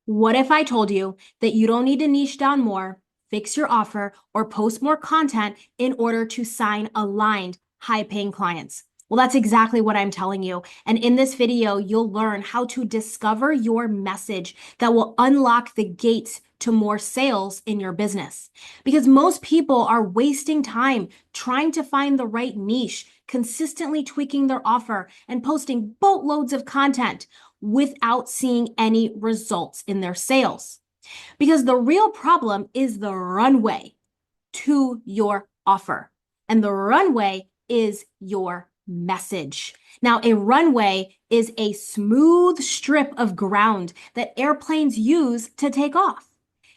What if I told you that you don't need to niche down more, fix your offer, or post more content in order to sign aligned, high-paying clients? Well, that's exactly what I'm telling you. And in this video, you'll learn how to discover your message that will unlock the gates to more sales in your business. Because most people are wasting time trying to find the right niche, consistently tweaking their offer, and posting boatloads of content without seeing any results in their sales. Because the real problem is the runway to your offer. And the runway is your message. Now, a runway is a smooth strip of ground that airplanes use to take off.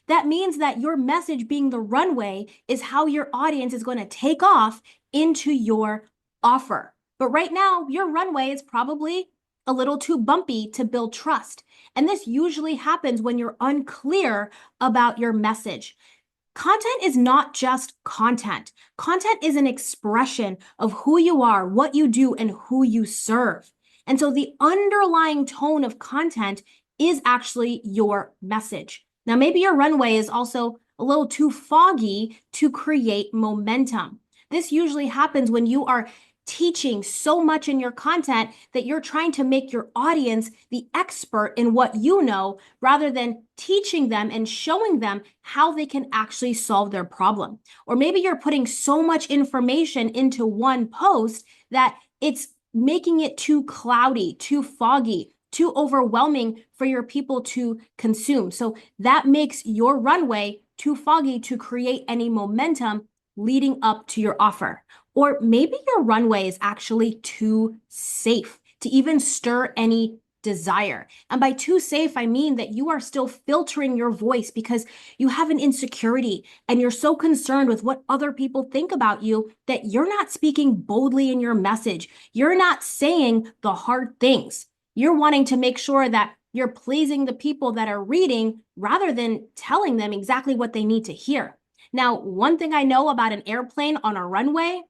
That means that your message being the runway is how your audience is going to take off into your offer. But right now, your runway is probably a little too bumpy to build trust. And this usually happens when you're unclear about your message. Content is not just content. Content is an expression of who you are, what you do, and who you serve. And so the underlying tone of content is actually your message. Now, maybe your runway is also a little too foggy to create momentum. This usually happens when you are teaching so much in your content that you're trying to make your audience the expert in what you know rather than teaching them and showing them how they can actually solve their problem. Or maybe you're putting so much information into one post that it's making it too cloudy, too foggy, too overwhelming for your people to consume. So that makes your runway too foggy to create any momentum leading up to your offer. Or maybe your runway is actually too safe to even stir any desire. And by too safe, I mean that you are still filtering your voice because you have an insecurity and you're so concerned with what other people think about you that you're not speaking boldly in your message. You're not saying the hard things. You're wanting to make sure that you're pleasing the people that are reading rather than telling them exactly what they need to hear. Now, one thing I know about an airplane on a runway,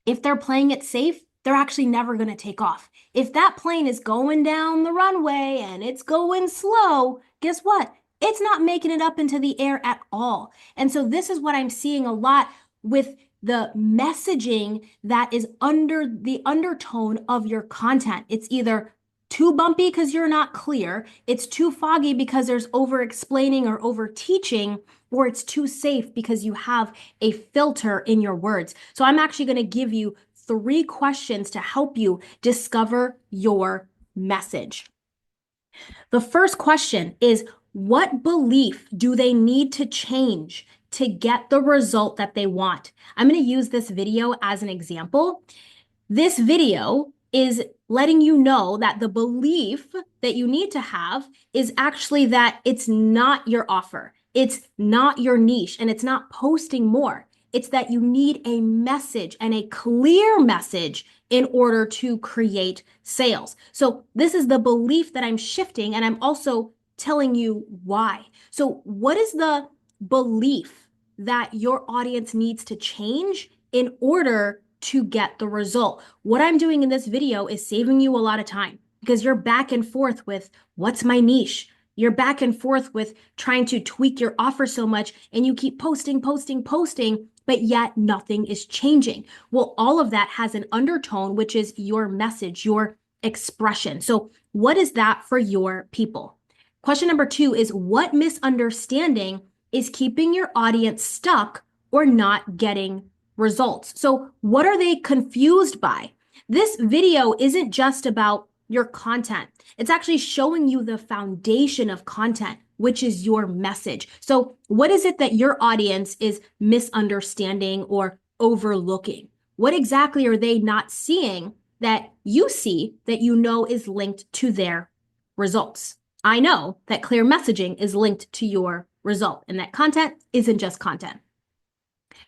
if they're playing it safe, they're actually never going to take off. If that plane is going down the runway and it's going slow, guess what? It's not making it up into the air at all. And so this is what I'm seeing a lot with the messaging that is under the undertone of your content. It's either too bumpy because you're not clear, it's too foggy because there's over explaining or over teaching, or it's too safe because you have a filter in your words. So I'm actually going to give you 3 questions to help you discover your message. The first question is, what belief do they need to change to get the result that they want? I'm going to use this video as an example. This video is letting you know that the belief that you need to have is actually that it's not your offer. It's not your niche and it's not posting more. It's that you need a message and a clear message in order to create sales. So this is the belief that I'm shifting, and I'm also telling you why. So what is the belief that your audience needs to change in order to get the result? What I'm doing in this video is saving you a lot of time because you're back and forth with what's my niche? You're back and forth with trying to tweak your offer so much and you keep posting, but yet nothing is changing. Well, all of that has an undertone, which is your message, your expression. So what is that for your people? Question number 2 is, what misunderstanding is keeping your audience stuck or not getting results? So what are they confused by? This video isn't just about your content. It's actually showing you the foundation of content, which is your message. So what is it that your audience is misunderstanding or overlooking? What exactly are they not seeing that you see that you know is linked to their results? I know that clear messaging is linked to your result and that content isn't just content.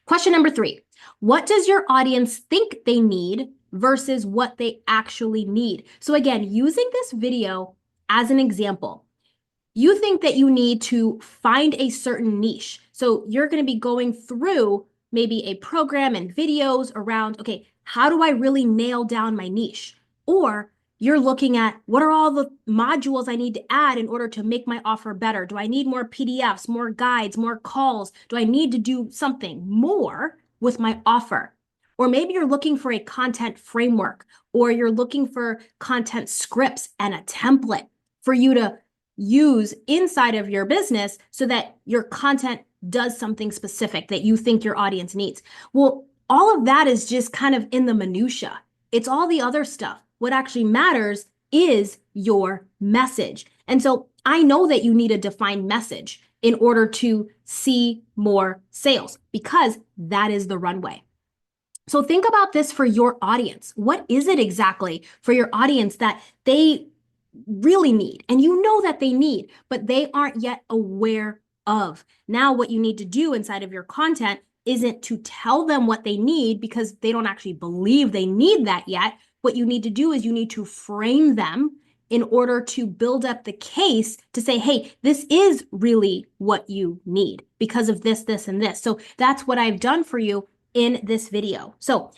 Question number 3, what does your audience think they need versus what they actually need? So again, using this video as an example, you think that you need to find a certain niche. So you're going to be going through maybe a program and videos around, okay, how do I really nail down my niche? Or you're looking at what are all the modules I need to add in order to make my offer better? Do I need more PDFs, more guides, more calls? Do I need to do something more with my offer? Or maybe you're looking for a content framework, or you're looking for content scripts and a template for you to use inside of your business so that your content does something specific that you think your audience needs. Well, all of that is just kind of in the minutia. It's all the other stuff. What actually matters is your message. And so I know that you need a defined message in order to see more sales, because that is the runway. So think about this for your audience. What is it exactly for your audience that they really need? And you know that they need, but they aren't yet aware of. Now, what you need to do inside of your content isn't to tell them what they need, because they don't actually believe they need that yet. What you need to do is you need to frame them in order to build up the case to say, hey, this is really what you need because of this, this, and this. So that's what I've done for you in this video. So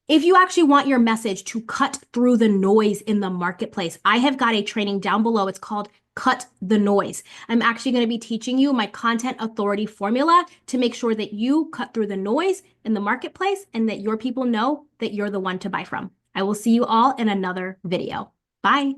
if you actually want your message to cut through the noise in the marketplace, I have got a training down below. It's called Cut the Noise. I'm actually going to be teaching you my content authority formula to make sure that you cut through the noise in the marketplace and that your people know that you're the one to buy from. I will see you all in another video. Bye.